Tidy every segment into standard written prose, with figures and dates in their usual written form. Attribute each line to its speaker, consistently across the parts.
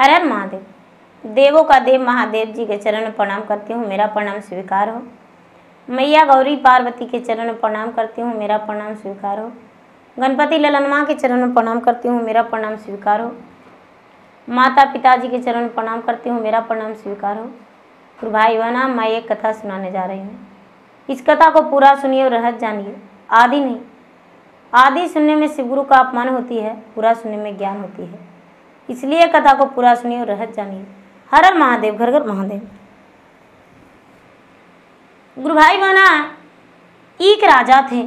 Speaker 1: हर हर महादेव। देवों का देव महादेव जी के चरण में प्रणाम करती हूँ, मेरा प्रणाम स्वीकार हो। मैया गौरी पार्वती के चरण में प्रणाम करती हूँ, मेरा प्रणाम स्वीकार हो। गणपति ललन माँ के चरण में प्रणाम करती हूँ, मेरा प्रणाम स्वीकार हो। माता पिताजी के चरण में प्रणाम करती हूँ, मेरा प्रणाम स्वीकार हो। फिर भाई बहना, मैं एक कथा सुनाने जा रही हूँ। इस कथा को पूरा सुनिए और रहस्य जानिए। आदि नहीं, आदि सुनने में शिव गुरु का अपमान होती है, पूरा सुनने में ज्ञान होती है। इसलिए कथा को पूरा सुनिए और रहस्य जानिए। हर हर महादेव, घर घर महादेव। गुरु भाई बहना, एक राजा थे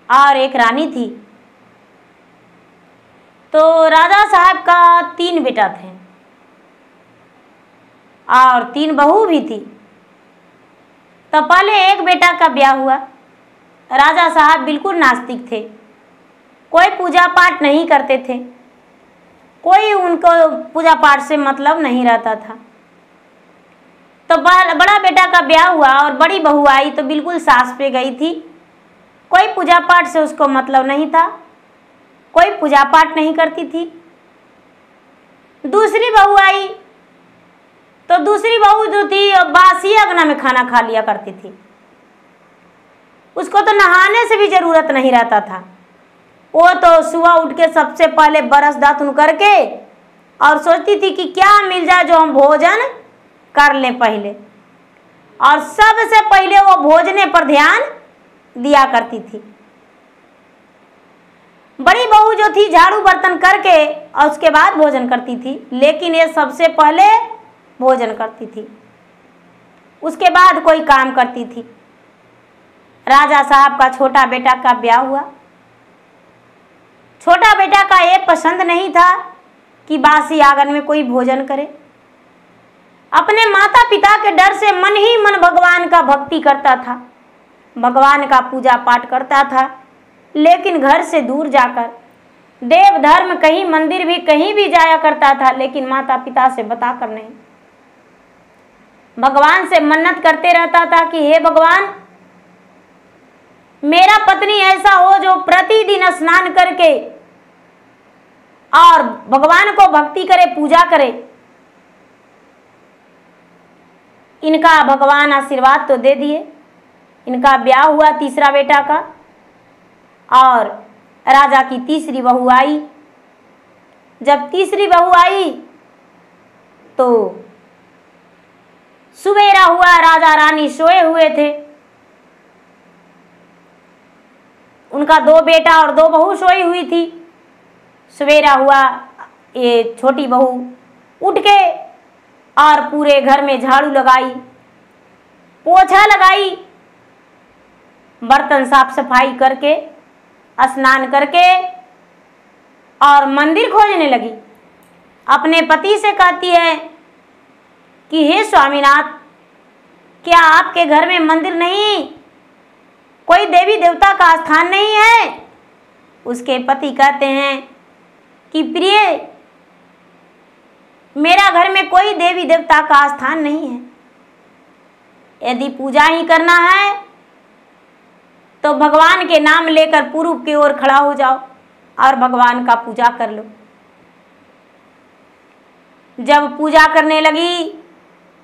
Speaker 1: और एक रानी थी। तो राजा साहब का 3 बेटा थे और 3 बहू भी थी। तो पहले एक बेटा का ब्याह हुआ। राजा साहब बिल्कुल नास्तिक थे, कोई पूजा पाठ नहीं करते थे, कोई उनको पूजा पाठ से मतलब नहीं रहता था। तो बड़ा बेटा का ब्याह हुआ और बड़ी बहू आई तो बिल्कुल सास पे गई थी। कोई पूजा पाठ से उसको मतलब नहीं था, कोई पूजा पाठ नहीं करती थी। दूसरी बहू आई तो दूसरी बहू जो थी बासी अगना में खाना खा लिया करती थी। उसको तो नहाने से भी जरूरत नहीं रहता था। वो तो सुबह उठ के सबसे पहले बरस दातुन करके और सोचती थी कि क्या मिल जाए जो हम भोजन कर लें पहले, और सबसे पहले वो भोजने पर ध्यान दिया करती थी। बड़ी बहू जो थी झाड़ू बर्तन करके और उसके बाद भोजन करती थी, लेकिन ये सबसे पहले भोजन करती थी, उसके बाद कोई काम करती थी। राजा साहब का छोटा बेटा का ब्याह हुआ। छोटा बेटा का ये पसंद नहीं था कि बासी आंगन में कोई भोजन करे। अपने माता पिता के डर से मन ही मन भगवान का भक्ति करता था, भगवान का पूजा पाठ करता था, लेकिन घर से दूर जाकर देव धर्म कहीं मंदिर भी कहीं भी जाया करता था, लेकिन माता पिता से बताकर नहीं। भगवान से मन्नत करते रहता था कि हे भगवान, मेरा पत्नी ऐसा हो जो प्रतिदिन स्नान करके और भगवान को भक्ति करे, पूजा करे। इनका भगवान आशीर्वाद तो दे दिए। इनका ब्याह हुआ तीसरा बेटा का और राजा की तीसरी बहू आई। जब तीसरी बहू आई तो सुबेरा हुआ, राजा रानी सोए हुए थे। उनका 2 बेटा और 2 बहू सोई हुई थी। सवेरा हुआ, ये छोटी बहू उठ के और पूरे घर में झाड़ू लगाई, पोछा लगाई, बर्तन साफ सफाई करके स्नान करके और मंदिर खोजने लगी। अपने पति से कहती है कि हे स्वामीनाथ, क्या आपके घर में मंदिर नहीं, कोई देवी देवता का स्थान नहीं है? उसके पति कहते हैं कि प्रिय, मेरा घर में कोई देवी देवता का स्थान नहीं है। यदि पूजा ही करना है तो भगवान के नाम लेकर पूर्व की ओर खड़ा हो जाओ और भगवान का पूजा कर लो। जब पूजा करने लगी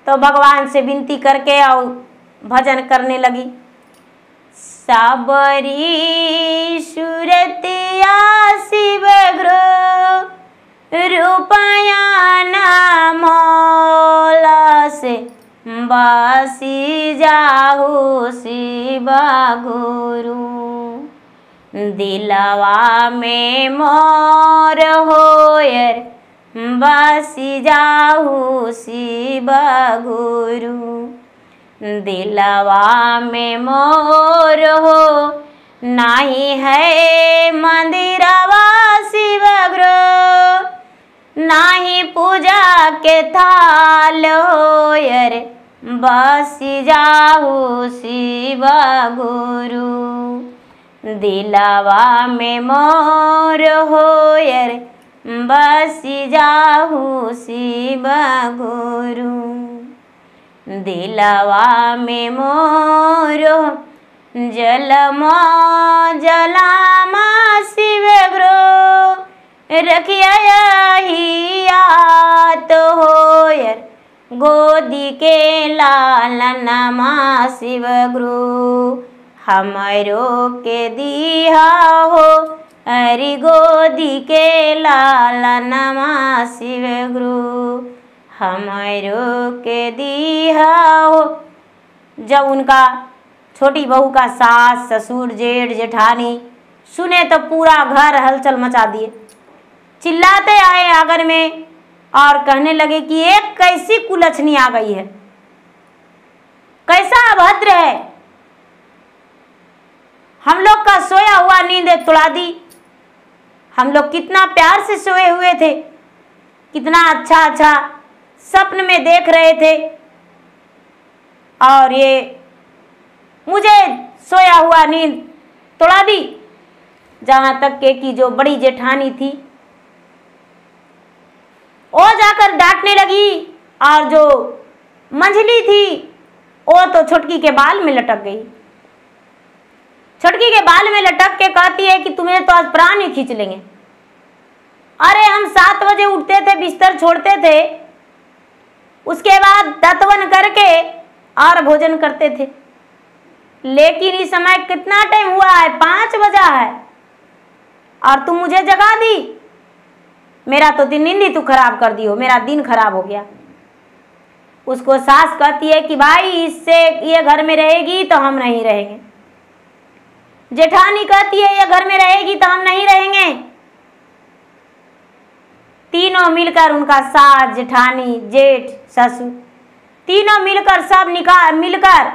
Speaker 1: तो भगवान से विनती करके और भजन करने लगी। सबरी सुरतिया शिव गृह रूपया नामोला से बासी जाहु शिव गुरु। दिलवा में मोर होयर बासी जाहु शिव गुरु। दिलवा में मोर हो नाही है मंदिरवा शिव गृह, नाही पूजा के थाल होयर बसी जाहु शिव गुरु। दिलवा में मोर होयर बसी जाहु शिव गुरु। दिलवा में मोर जलमा जलामा शिव गृह, रखिया तो होयर गोदी के लालनमा शिव गुरु हमरो के दिया हो हरि गोदी के लालनमा शिव गुरु हमरो के दिया हो। जब उनका छोटी बहू का सास ससुर जेठ जेठानी सुने तो पूरा घर हलचल मचा दिए, चिल्लाते आए आंगन में और कहने लगे कि एक कैसी कुलछनी आ गई है, कैसा अभद्र है, हम लोग का सोया हुआ नींद तुड़ा दी। हम लोग कितना प्यार से सोए हुए थे, कितना अच्छा अच्छा स्वप्न में देख रहे थे और ये मुझे सोया हुआ नींद तोड़ा दी। जहाँ तक के कि जो बड़ी जेठानी थी वो जाकर डांटने लगी और जो मंझली थी वो तो छुटकी के बाल में लटक गई। छुटकी के बाल में लटक के कहती है कि तुम्हें तो आज प्राण ही खींच लेंगे। अरे हम 7 बजे उठते थे, बिस्तर छोड़ते थे, उसके बाद दतवन करके और भोजन करते थे, लेकिन इस समय कितना टाइम हुआ है, 5 बजा है और तुम मुझे जगा दी। मेरा तो दिन नींद ही तू खराब कर दी हो, मेरा दिन खराब हो गया। उसको सास कहती है कि भाई इससे ये घर में रहेगी तो हम नहीं रहेंगे। जेठानी कहती है ये घर में रहेगी तो हम नहीं रहेंगे। तीनों मिलकर, उनका सास जेठानी जेठ ससुर तीनों मिलकर सब मिलकर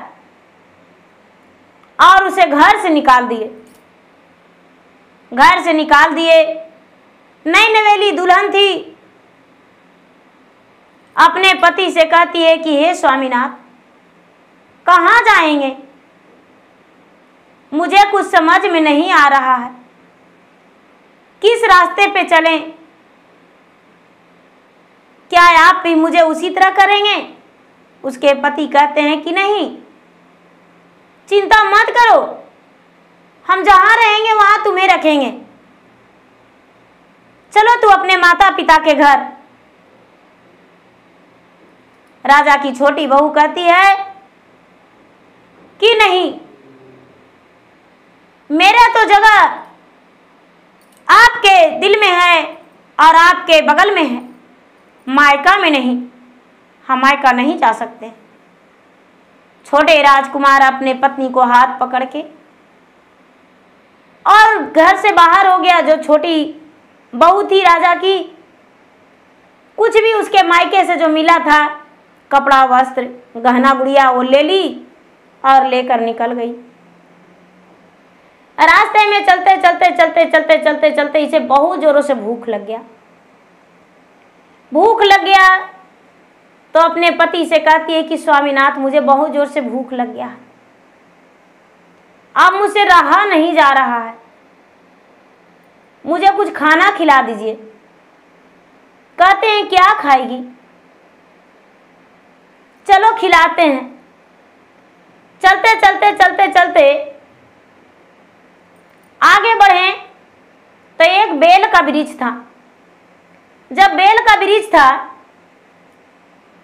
Speaker 1: और उसे घर से निकाल दिए। घर से निकाल दिए। नई नवेली दुल्हन थी, अपने पति से कहती है कि हे स्वामीनाथ कहाँ जाएंगे, मुझे कुछ समझ में नहीं आ रहा है, किस रास्ते पे चलें, क्या आप भी मुझे उसी तरह करेंगे। उसके पति कहते हैं कि नहीं, चिंता मत करो, हम जहाँ रहेंगे वहाँ तुम्हें रखेंगे, चलो तू अपने माता पिता के घर। राजा की छोटी बहू कहती है कि नहीं, मेरा तो जगह आपके दिल में है और आपके बगल में है, मायका में नहीं, हम मायका नहीं जा सकते। छोटे राजकुमार अपने पत्नी को हाथ पकड़ के और घर से बाहर हो गया। जो छोटी बहू थी राजा की, कुछ भी उसके मायके से जो मिला था, कपड़ा वस्त्र गहना गुड़िया, वो ले ली और लेकर निकल गई। रास्ते में चलते चलते चलते चलते चलते चलते इसे बहुत जोरों से भूख लग गया। भूख लग गया तो अपने पति से कहती है कि स्वामीनाथ मुझे बहुत जोर से भूख लग गया, अब मुझसे रहा नहीं जा रहा है, मुझे कुछ खाना खिला दीजिए। कहते हैं क्या खाएगी, चलो खिलाते हैं। चलते चलते चलते चलते आगे बढ़े तो एक बेल का वृक्ष था। जब बेल का वृक्ष था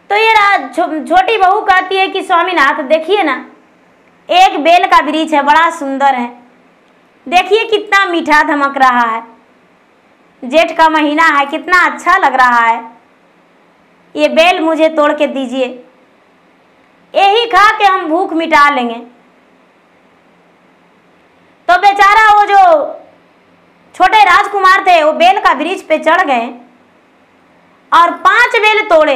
Speaker 1: तो ये छोटी बहू कहती है कि स्वामीनाथ देखिए ना, एक बेल का वृक्ष है, बड़ा सुंदर है, देखिए कितना मीठा धमक रहा है, जेठ का महीना है, कितना अच्छा लग रहा है, ये बेल मुझे तोड़ के दीजिए, यही खा के हम भूख मिटा लेंगे। तो बेचारा वो जो छोटे राजकुमार थे वो बेल का वृक्ष पे चढ़ गए और 5 बेल तोड़े।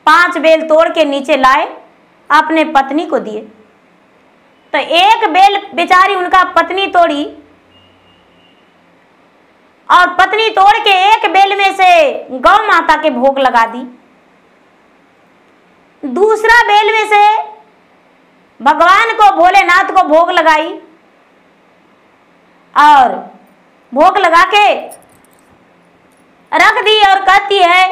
Speaker 1: 5 बेल तोड़ के नीचे लाए, अपने पत्नी को दिए। तो एक बेल बेचारी उनका पत्नी तोड़ी और पत्नी तोड़ के एक बेल में से गौ माता के भोग लगा दी। दूसरा बेल में से भगवान को, भोलेनाथ को भोग लगाई और भोग लगा के रख दी और कहती है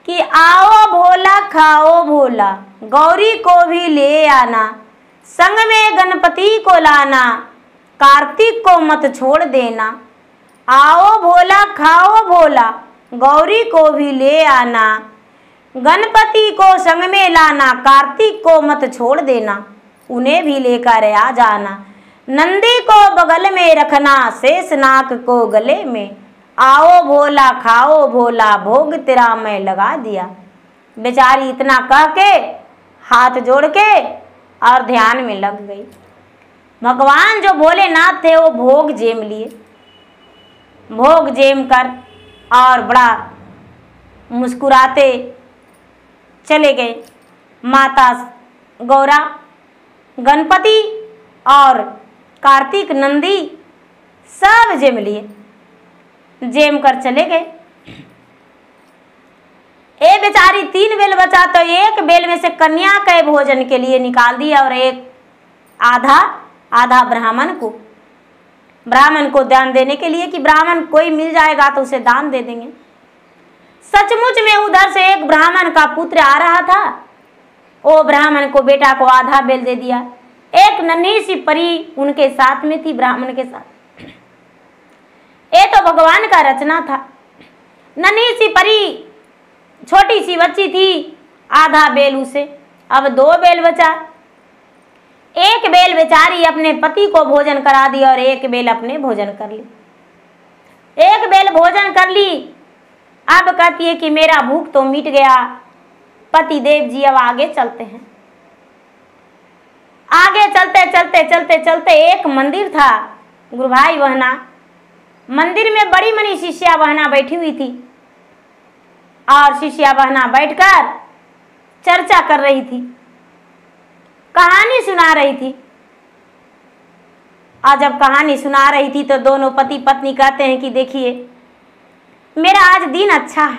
Speaker 1: कि आओ भोला खाओ भोला, गौरी को भी ले आना, संग में गणपति को लाना, कार्तिक को मत छोड़ देना। आओ भोला खाओ भोला, गौरी को भी ले आना। गणपति को संग में लाना, कार्तिक को मत छोड़ देना, उन्हें भी लेकर आ जाना। नंदी को बगल में रखना, शेषनाग को गले में। आओ भोला खाओ भोला, भोग तेरा मैं लगा दिया। बेचारी इतना कह के हाथ जोड़ के और ध्यान में लग गई। भगवान जो भोलेनाथ थे वो भोग जेम लिए, भोग जेम कर और बड़ा मुस्कुराते चले गए। माता गौरा, गणपति और कार्तिक नंदी सब जेम लिए, जेम कर चले गए। ए बेचारी 3 बेल बचा तो एक बेल में से कन्या के भोजन के लिए निकाल दिया और एक आधा ब्राह्मण को दान देने के लिए कि ब्राह्मण कोई मिल जाएगा तो उसे दान दे देंगे। सचमुच में उधर से एक ब्राह्मण का पुत्र आ रहा था, वो ब्राह्मण को बेटा को आधा बेल दे दिया। एक नन्ही सी परी उनके साथ में थी, ब्राह्मण के साथ। ये तो भगवान का रचना था। नन्ही सी परी छोटी सी बच्ची थी, आधा बेल उसे, अब 2 बेल बचा। एक बेल बेचारी अपने पति को भोजन करा दी और एक बेल अपने भोजन कर ली। एक बेल भोजन कर ली, अब कहती है कि मेरा भूख तो मिट गया, पति देव जी अब आगे चलते हैं। आगे चलते चलते चलते चलते एक मंदिर था, गुरु भाई बहना, मंदिर में बड़ी मनी शिष्या बहना बैठी हुई थी और शिष्या बहना बैठकर चर्चा कर रही थी, कहानी सुना रही थी। और जब कहानी सुना रही थी तो दोनों पति पत्नी कहते हैं कि देखिए मेरा आज दिन अच्छा है,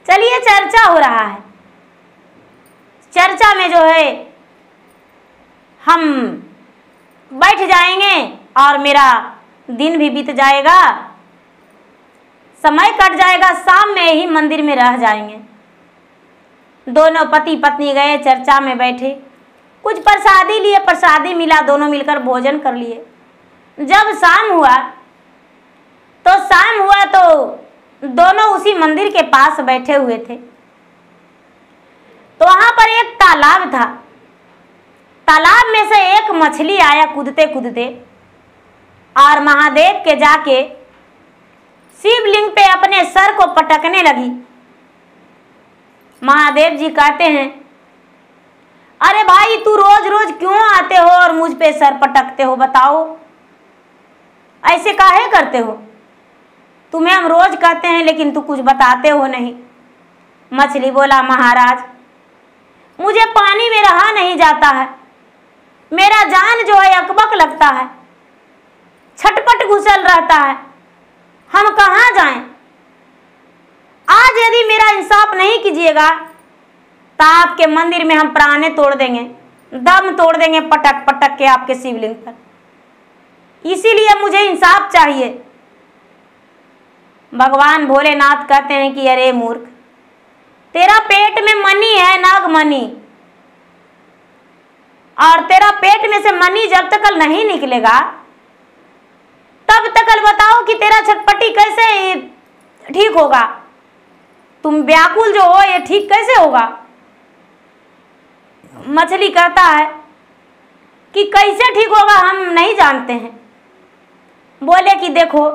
Speaker 1: चलिए चर्चा हो रहा है, चर्चा में जो है हम बैठ जाएंगे और मेरा दिन भी बीत जाएगा, समय कट जाएगा, शाम में ही मंदिर में रह जाएंगे। दोनों पति पत्नी गए, चर्चा में बैठे, कुछ प्रसादी लिए, प्रसादी मिला, दोनों मिलकर भोजन कर लिए। जब शाम हुआ तो दोनों उसी मंदिर के पास बैठे हुए थे। तो वहां पर एक तालाब था, तालाब में से एक मछली आया कूदते कूदते और महादेव के जाके शिवलिंग पे अपने सर को पटकने लगी। महादेव जी कहते हैं, अरे भाई तू रोज रोज क्यों आते हो और मुझ पे सर पटकते हो, बताओ ऐसे काहे करते हो? तुम्हें हम रोज कहते हैं लेकिन तू कुछ बताते हो नहीं। मछली बोला, महाराज मुझे पानी में रहा नहीं जाता है, मेरा जान जो है अकबक लगता है, छटपट घुसल रहता है, हम कहाँ जाएं? आज यदि मेरा इंसाफ नहीं कीजिएगा तो आपके मंदिर में हम प्राणे तोड़ देंगे, दम तोड़ देंगे पटक पटक के आपके शिवलिंग पर, इसीलिए मुझे इंसाफ चाहिए। भगवान भोलेनाथ कहते हैं कि अरे मूर्ख, तेरा पेट में मणि है, नागमणि, और तेरा पेट में से मणि जब तक नहीं निकलेगा तब तक बताओ कि तेरा छटपटी कैसे ठीक होगा? तुम व्याकुल जो हो ये ठीक कैसे होगा? मछली कहता है कि कैसे ठीक होगा हम नहीं जानते हैं। बोले कि देखो,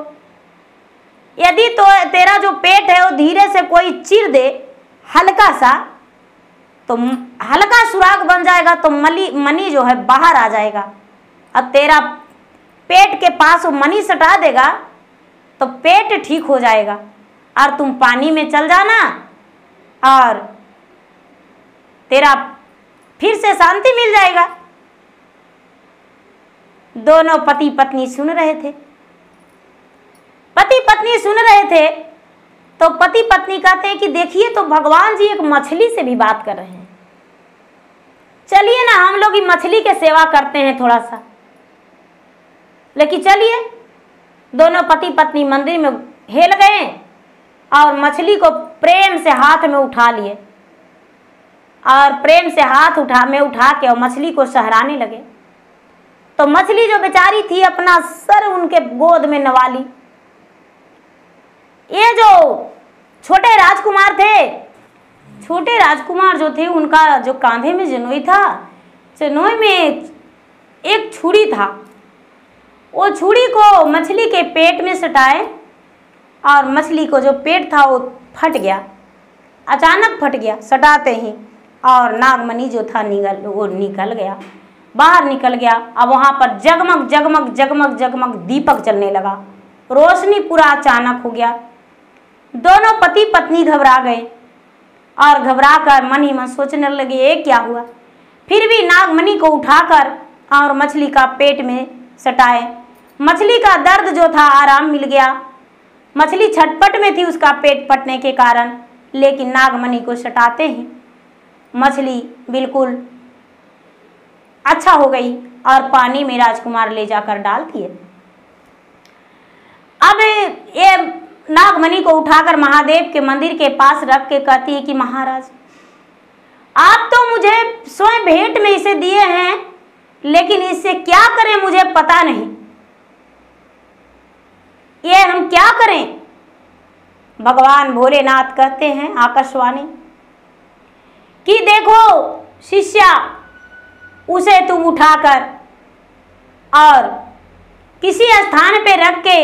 Speaker 1: यदि तो तेरा जो पेट है वो धीरे से कोई चीर दे हल्का सा, तो हल्का सुराग बन जाएगा तो मणि जो है बाहर आ जाएगा। अब तेरा पेट के पास वो मणि सटा देगा तो पेट ठीक हो जाएगा और तुम पानी में चल जाना और तेरा फिर से शांति मिल जाएगा। दोनों पति पत्नी सुन रहे थे। पति पत्नी सुन रहे थे तो पति पत्नी कहते हैं कि देखिए तो भगवान जी एक मछली से भी बात कर रहे हैं, चलिए ना हम लोग ये मछली के सेवा करते हैं थोड़ा सा। लेकिन चलिए, दोनों पति पत्नी मंदिर में हेल गए और मछली को प्रेम से हाथ में उठा लिए और प्रेम से हाथ उठा के और मछली को सहराने लगे। तो मछली जो बेचारी थी अपना सर उनके गोद में नवा ली। ये जो छोटे राजकुमार थे, छोटे राजकुमार जो थे, उनका जो कांधे में जनोई था, जनोई में एक छुरी था। वो छुरी को मछली के पेट में सटाए और मछली को जो पेट था वो फट गया, अचानक फट गया सटाते ही, और नागमणि जो था निकल गया, बाहर निकल गया। अब वहाँ पर जगमग जगमग जगमग जगमग दीपक जलने लगा, रोशनी पूरा अचानक हो गया। दोनों पति पत्नी घबरा गए और घबरा कर मन ही मन सोचने लगे ये क्या हुआ। फिर भी नागमणि को उठाकर और मछली का पेट में सटाए। मछली का दर्द जो था आराम मिल गया। मछली छटपट में थी उसका पेट फटने के कारण, लेकिन नागमणि को सटाते ही मछली बिल्कुल अच्छा हो गई और पानी में राजकुमार ले जाकर डाल दिए। अब ये नागमणि को उठाकर महादेव के मंदिर के पास रख के कहती है कि महाराज, आप तो मुझे स्वयं भेंट में इसे दिए हैं, लेकिन इससे क्या करें मुझे पता नहीं, ये हम क्या करें। भगवान भोलेनाथ कहते हैं आकाशवाणी कि देखो शिष्या, उसे तुम उठाकर और किसी स्थान पे रख के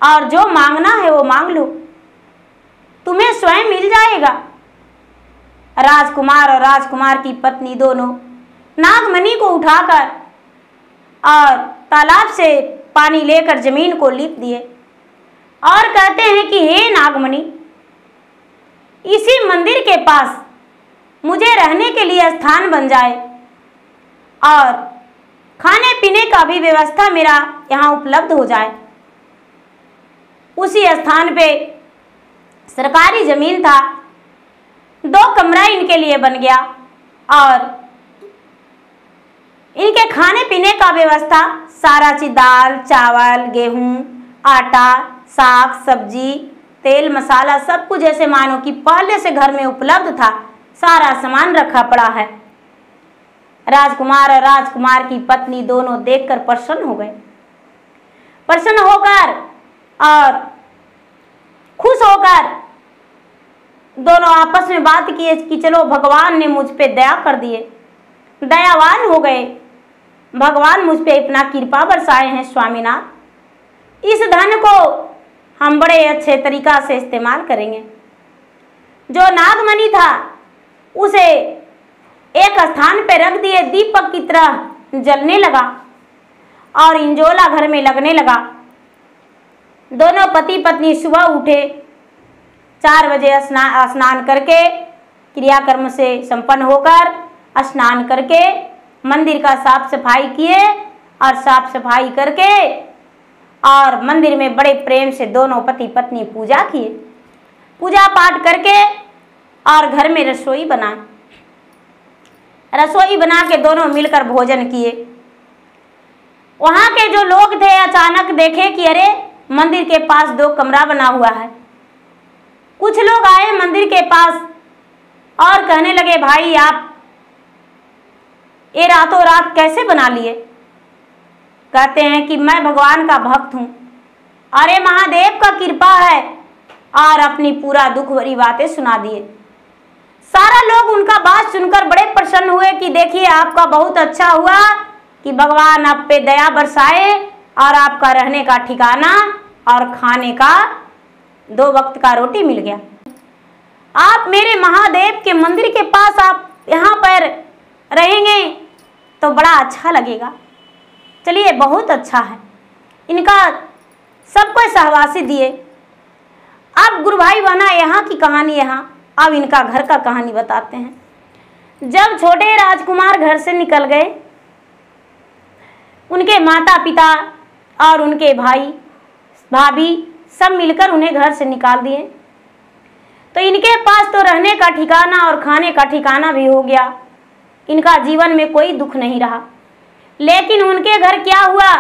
Speaker 1: और जो मांगना है वो मांग लो, तुम्हें स्वयं मिल जाएगा। राजकुमार और राजकुमार की पत्नी दोनों नागमणि को उठाकर और तालाब से पानी लेकर जमीन को लीप दिए और कहते हैं कि हे नागमणि, इसी मंदिर के पास मुझे रहने के लिए स्थान बन जाए और खाने पीने का भी व्यवस्था मेरा यहाँ उपलब्ध हो जाए। उसी स्थान पे सरकारी जमीन था, 2 कमरा इनके लिए बन गया और इनके खाने पीने का व्यवस्था सारा चीज, दाल चावल गेहूं आटा साग सब्जी तेल मसाला सब कुछ जैसे मानो कि पहले से घर में उपलब्ध था, सारा सामान रखा पड़ा है। राजकुमार और राजकुमार की पत्नी दोनों देखकर प्रसन्न हो गए। प्रसन्न होकर और खुश होकर दोनों आपस में बात किए कि चलो भगवान ने मुझ पे दया कर दिए, दयावान हो गए, भगवान मुझ पे इतना कृपा बरसाए हैं स्वामीनाथ, इस धन को हम बड़े अच्छे तरीका से इस्तेमाल करेंगे। जो नागमणि था उसे एक स्थान पे रख दिए, दीपक की तरह जलने लगा और इंजोला घर में लगने लगा। दोनों पति पत्नी सुबह उठे, 4 बजे स्नान करके क्रियाकर्म से संपन्न होकर स्नान करके मंदिर का साफ सफाई किए और साफ सफाई करके और मंदिर में बड़े प्रेम से दोनों पति पत्नी पूजा किए। पूजा पाठ करके और घर में रसोई बनाए, रसोई बना के दोनों मिलकर भोजन किए। वहाँ के जो लोग थे अचानक देखे कि अरे मंदिर के पास 2 कमरा बना हुआ है। कुछ लोग आए मंदिर के पास और कहने लगे भाई आप ये रातों रात कैसे बना लिए। कहते हैं कि मैं भगवान का भक्त हूँ, अरे महादेव का कृपा है, और अपनी पूरा दुख भरी बातें सुना दिए। सारा लोग उनका बात सुनकर बड़े प्रसन्न हुए कि देखिए आपका बहुत अच्छा हुआ कि भगवान आप पे दया बरसाए और आपका रहने का ठिकाना और खाने का 2 वक्त का रोटी मिल गया। आप मेरे महादेव के मंदिर के पास आप यहाँ पर रहेंगे तो बड़ा अच्छा लगेगा। चलिए बहुत अच्छा है। इनका सबको सहवासी दिए। अब गुरु भाई बहना यहाँ की कहानी यहाँ, अब इनका घर का कहानी बताते हैं। जब छोटे राजकुमार घर से निकल गए, उनके माता पिता और उनके भाई भाभी सब मिलकर उन्हें घर से निकाल दिए। तो इनके पास तो रहने का ठिकाना और खाने का ठिकाना भी हो गया। इनका जीवन में कोई दुख नहीं रहा। लेकिन उनके घर क्या हुआ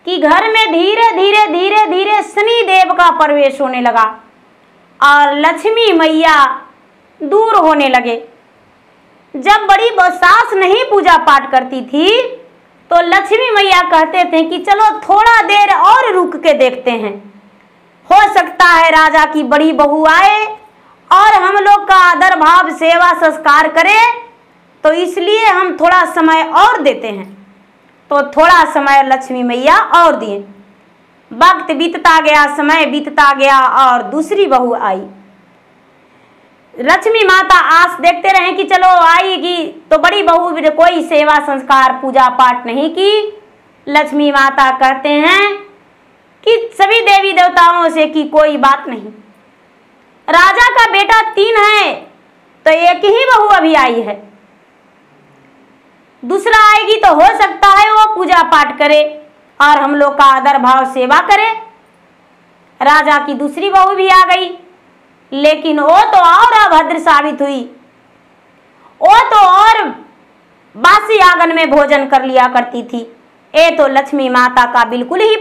Speaker 1: कि घर में धीरे धीरे धीरे धीरे शनि देव का प्रवेश होने लगा और लक्ष्मी मैया दूर होने लगे। जब बड़ी सास नहीं पूजा पाठ करती थी तो लक्ष्मी मैया कहते थे कि चलो थोड़ा देर और रुक के देखते हैं, हो सकता है राजा की बड़ी बहू आए और हम लोग का आदर भाव सेवा संस्कार करे, तो इसलिए हम थोड़ा समय और देते हैं। तो थोड़ा समय लक्ष्मी मैया और दिए। वक्त बीतता गया, समय बीतता गया और दूसरी बहू आई। लक्ष्मी माता आस देखते रहे कि चलो आएगी, तो बड़ी बहू भी कोई सेवा संस्कार पूजा पाठ नहीं की। लक्ष्मी माता कहते हैं कि सभी देवी देवताओं से की कोई बात नहीं, राजा का बेटा 3 है तो एक ही बहू अभी आई है, दूसरा आएगी तो हो सकता है वो पूजा पाठ करे और हम लोग का आदर भाव सेवा करे। राजा की दूसरी बहू भी आ गई, लेकिन वो तो और अभद्र साबित हुई। वो तो और बासी आंगन में भोजन कर लिया करती थी। ये तो लक्ष्मी माता का बिल्कुल ही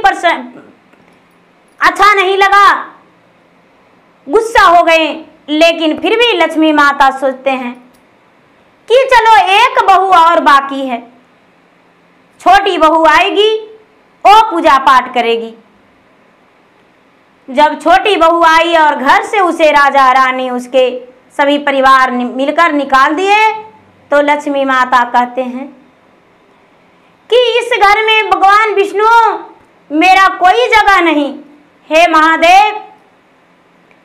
Speaker 1: अच्छा नहीं लगा, गुस्सा हो गए। लेकिन फिर भी लक्ष्मी माता सोचते हैं कि चलो एक बहू और बाकी है, छोटी बहू आएगी, वो पूजा पाठ करेगी। जब छोटी बहू आई और घर से उसे राजा रानी उसके सभी परिवार मिलकर निकाल दिए, तो लक्ष्मी माता कहते हैं कि इस घर में भगवान विष्णु मेरा कोई जगह नहीं, हे महादेव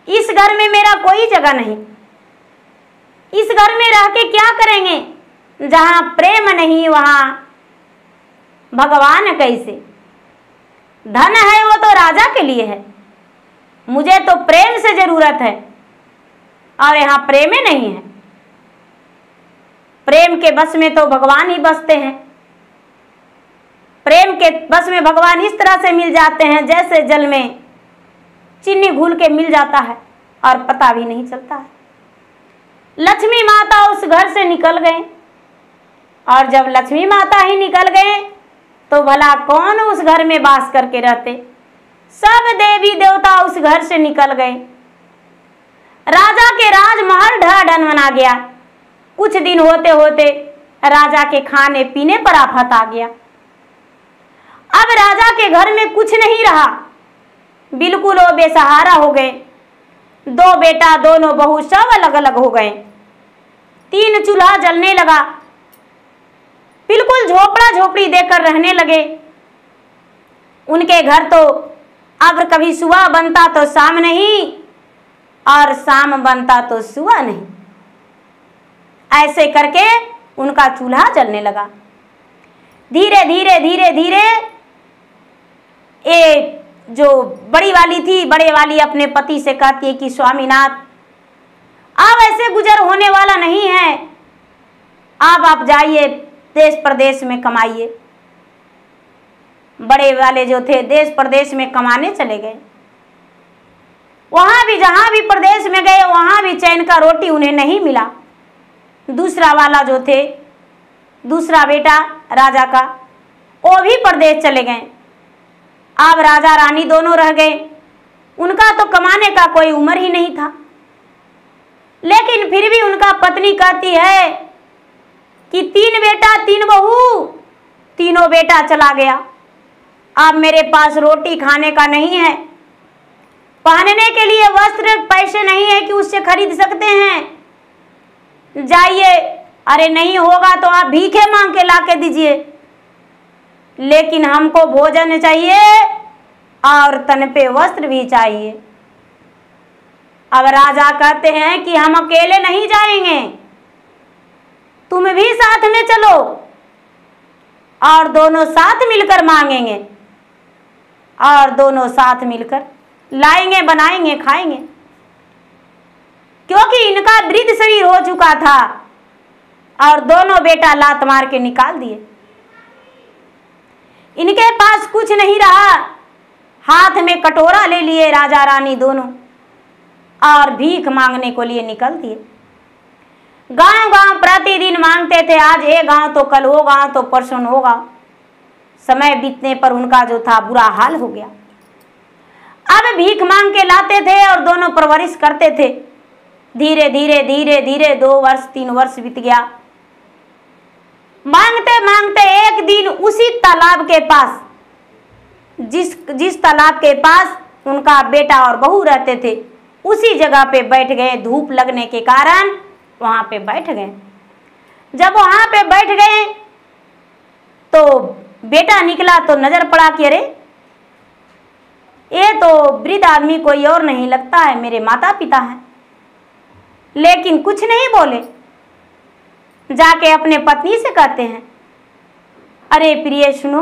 Speaker 1: इस घर में मेरा कोई जगह नहीं, इस घर में रह के क्या करेंगे, जहां प्रेम नहीं वहां भगवान कैसे। धन है वो तो राजा के लिए है, मुझे तो प्रेम से जरूरत है और यहाँ प्रेम ही नहीं है। प्रेम के बस में तो भगवान ही बसते हैं। प्रेम के बस में भगवान इस तरह से मिल जाते हैं जैसे जल में चीनी घुल के मिल जाता है और पता भी नहीं चलता है। लक्ष्मी माता उस घर से निकल गए और जब लक्ष्मी माता ही निकल गए तो भला कौन उस घर में वास करके रहते। सब देवी देवता उस घर से निकल गए। राजा के राजमहल ढह-ढन गया। कुछ दिन होते होते राजा के खाने पीने पर आफत आ गया। अब राजा के घर में कुछ नहीं रहा, बिल्कुल वो बेसहारा हो गए। 2 बेटा दोनों बहू सब अलग अलग हो गए। 3 चूल्हा जलने लगा, बिल्कुल झोपड़ा झोपड़ी देकर रहने लगे। उनके घर तो अब कभी सुबह बनता तो शाम नहीं और शाम बनता तो सुबह नहीं, ऐसे करके उनका चूल्हा जलने लगा। धीरे धीरे धीरे धीरे ये जो बड़ी वाली थी, बड़े वाली अपने पति से कहती है कि स्वामीनाथ अब ऐसे गुजर होने वाला नहीं है, अब आप जाइए देश प्रदेश में कमाइए। बड़े वाले जो थे देश प्रदेश में कमाने चले गए। वहां भी जहां भी प्रदेश में गए वहां भी चैन का रोटी उन्हें नहीं मिला। दूसरा वाला जो थे, दूसरा बेटा राजा का, वो भी प्रदेश चले गए। अब राजा रानी दोनों रह गए। उनका तो कमाने का कोई उम्र ही नहीं था। लेकिन फिर भी उनका पत्नी कहती है कि 3 बेटा 3 बहू, तीनों बेटा चला गया। अब मेरे पास रोटी खाने का नहीं है, पहनने के लिए वस्त्र पैसे नहीं है कि उससे खरीद सकते हैं। जाइए, अरे नहीं होगा तो आप भीखे मांग के ला के दीजिए, लेकिन हमको भोजन चाहिए और तन पे वस्त्र भी चाहिए। अब राजा कहते हैं कि हम अकेले नहीं जाएंगे, तुम भी साथ में चलो और दोनों साथ मिलकर मांगेंगे और दोनों साथ मिलकर लाएंगे, बनाएंगे, खाएंगे। क्योंकि इनका वृद्ध शरीर हो चुका था और दोनों बेटा लात मार के निकाल दिए। इनके पास कुछ नहीं रहा, हाथ में कटोरा ले लिए राजा रानी दोनों और भीख मांगने को लिए निकल दिए। गांव गांव प्रतिदिन मांगते थे, आज ये गांव तो कल वो गांव तो परसों वो गांव। समय बीतने पर उनका जो था बुरा हाल हो गया। अब भीख मांग के लाते थे और दोनों परवरिश करते थे। धीरे धीरे धीरे धीरे 2 वर्ष 3 वर्ष बीत गया। मांगते मांगते एक दिन उसी तालाब के पास, जिस तालाब के पास उनका बेटा और बहू रहते थे, उसी जगह पे बैठ गए। धूप लगने के कारण वहां पे बैठ गए। जब वहां पे बैठ गए तो बेटा निकला तो नजर पड़ा कि अरे ये तो वृद्ध आदमी कोई और नहीं लगता है, मेरे माता पिता हैं। लेकिन कुछ नहीं बोले। जाके अपने पत्नी से कहते हैं, अरे प्रिय सुनो,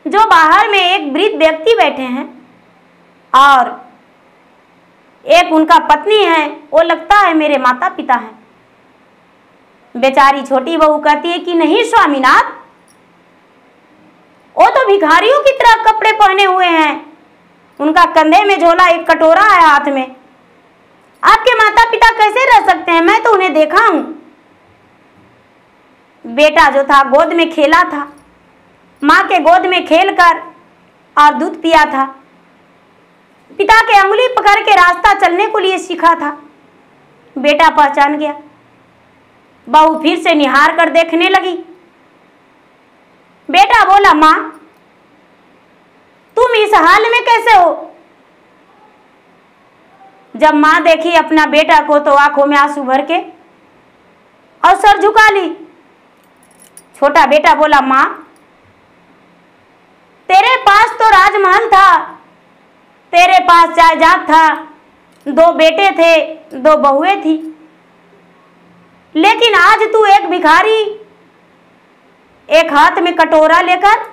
Speaker 1: जो बाहर में एक वृद्ध व्यक्ति बैठे हैं और एक उनका पत्नी है, वो लगता है मेरे माता पिता हैं। बेचारी छोटी बहू कहती है कि नहीं स्वामीनाथ, वो तो भिखारियों की तरह कपड़े पहने हुए हैं, उनका कंधे में झोला, एक कटोरा है हाथ में। आपके माता पिता कैसे रह सकते हैं? मैं तो उन्हें देखा हूं। बेटा जो था गोद में खेला था, माँ के गोद में खेलकर और दूध पिया था, पिता के अंगुली पकड़ के रास्ता चलने को लिए सीखा था। बेटा पहचान गया। बहू फिर से निहार कर देखने लगी। बेटा बोला, माँ तुम इस हाल में कैसे हो? जब माँ देखी अपना बेटा को तो आंखों में आंसू भर के और सर झुका ली। छोटा बेटा बोला, माँ तेरे पास तो राजमहल था, तेरे पास जायदाद था, 2 बेटे थे, 2 बहुएं थी, लेकिन आज तू एक भिखारी, एक हाथ में कटोरा लेकर।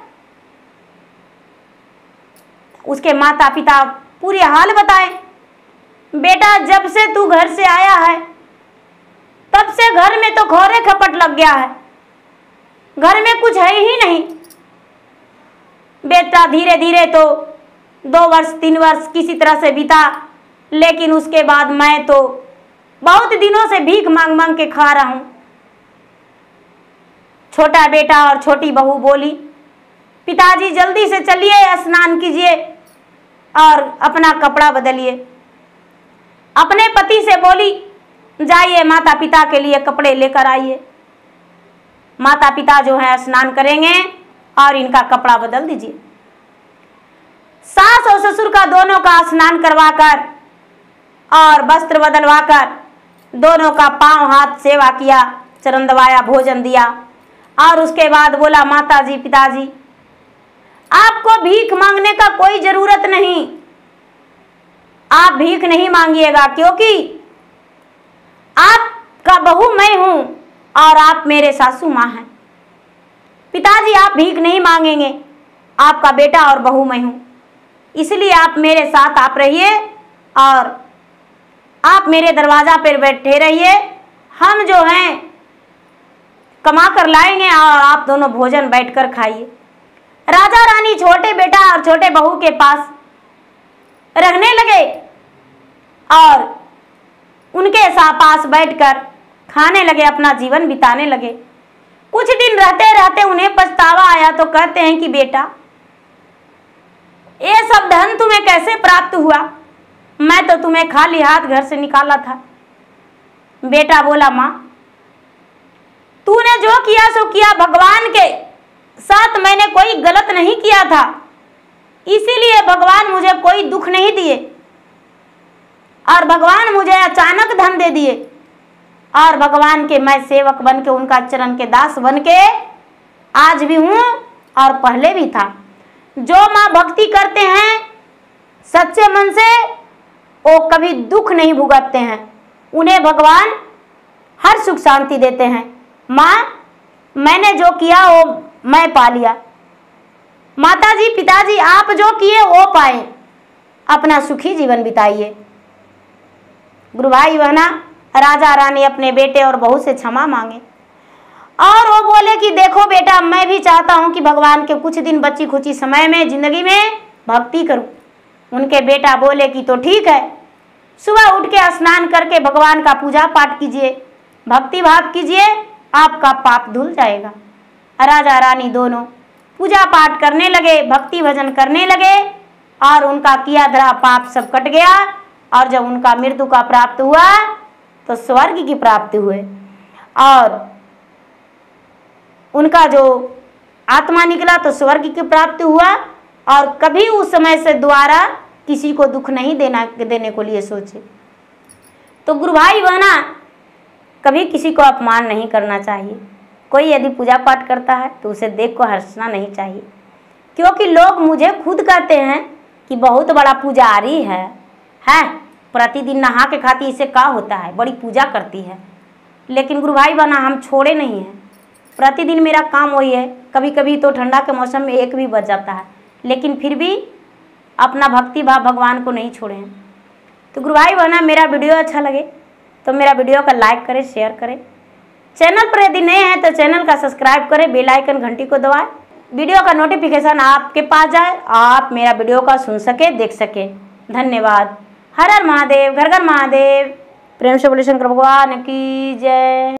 Speaker 1: उसके माता पिता पूरे हाल बताए। बेटा जब से तू घर से आया है तब से घर में तो खौरे खपट लग गया है, घर में कुछ है ही नहीं। बेटा धीरे धीरे तो 2 वर्ष 3 वर्ष किसी तरह से बीता, लेकिन उसके बाद मैं तो बहुत दिनों से भीख मांग मांग के खा रहा हूं। छोटा बेटा और छोटी बहू बोली, पिताजी जल्दी से चलिए, स्नान कीजिए और अपना कपड़ा बदलिए। अपने पति से बोली, जाइए माता पिता के लिए कपड़े लेकर आइए। माता पिता जो है स्नान करेंगे और इनका कपड़ा बदल दीजिए। सास और ससुर का दोनों का स्नान करवाकर और वस्त्र बदलवाकर दोनों का पांव हाथ सेवा किया, चरण दबाया, भोजन दिया और उसके बाद बोला, माताजी पिताजी आपको भीख मांगने का कोई जरूरत नहीं, आप भीख नहीं मांगिएगा, क्योंकि आपका बहू मैं हूं और आप मेरे सासू माँ हैं। पिताजी आप भीख नहीं मांगेंगे, आपका बेटा और बहू मैं हूं, इसलिए आप मेरे साथ आप रहिए और आप मेरे दरवाजा पर बैठे रहिए। हम जो हैं कमा कर लाएंगे और आप दोनों भोजन बैठकर खाइए। राजा रानी छोटे बेटा और छोटे बहू के पास रहने लगे और उनके पास बैठकर खाने लगे, अपना जीवन बिताने लगे। कुछ दिन रहते रहते उन्हें पछतावा आया तो कहते हैं कि बेटा ये सब धन तुम्हें कैसे प्राप्त हुआ? मैं तो तुम्हें खाली हाथ घर से निकाला था। बेटा बोला, माँ तूने जो किया सो किया, भगवान के साथ मैंने कोई गलत नहीं किया था, इसीलिए भगवान मुझे कोई दुख नहीं दिए और भगवान मुझे अचानक धन दे दिए और भगवान के मैं सेवक बन के, उनका चरण के दास बन के आज भी हूँ और पहले भी था। जो माँ भक्ति करते हैं सच्चे मन से, वो कभी दुख नहीं भुगतते हैं, उन्हें भगवान हर सुख शांति देते हैं। माँ मैंने जो किया वो मैं पा लिया, माताजी पिताजी आप जो किए वो पाए, अपना सुखी जीवन बिताइए। गुरु भाई बहना, राजा रानी अपने बेटे और बहू से क्षमा मांगे और वो बोले कि देखो बेटा, मैं भी चाहता हूं कि भगवान के कुछ दिन बची खुची समय में जिंदगी में भक्ति करूं। उनके बेटा बोले कि तो ठीक है, सुबह उठ के स्नान करके भगवान का पूजा पाठ कीजिए, भक्ति भाव कीजिए, आपका पाप धुल जाएगा। राजा रानी दोनों पूजा पाठ करने लगे, भक्ति भजन करने लगे और उनका किया धरा पाप सब कट गया और जब उनका मृत्यु का प्राप्त हुआ तो स्वर्ग की प्राप्ति हुए और उनका जो आत्मा निकला तो स्वर्ग की प्राप्ति हुआ, और कभी उस समय से दोबारा किसी को दुख नहीं देने को लिए सोचे। तो गुरु भाई बहना, कभी किसी को अपमान नहीं करना चाहिए। कोई यदि पूजा पाठ करता है तो उसे देख को हंसना नहीं चाहिए, क्योंकि लोग मुझे खुद कहते हैं कि बहुत बड़ा पुजारी है, प्रतिदिन नहा के खाती, इसे क्या होता है, बड़ी पूजा करती है। लेकिन गुरु भाई बहना, हम छोड़े नहीं हैं। प्रतिदिन मेरा काम वही है। कभी कभी तो ठंडा के मौसम में 1 भी बज जाता है, लेकिन फिर भी अपना भक्ति भाव भगवान को नहीं छोड़े हैं। तो गुरु भाई बहना, मेरा वीडियो अच्छा लगे तो मेरा वीडियो का लाइक करें, शेयर करें। चैनल पर यदि नए हैं तो चैनल का सब्सक्राइब करें, बेल आइकन घंटी को दबाएं, वीडियो का नोटिफिकेशन आपके पास जाए, आप मेरा वीडियो का सुन सके, देख सके। धन्यवाद। हर हर महादेव, घर घर महादेव। प्रेम से बोले शंकर भगवान की जय।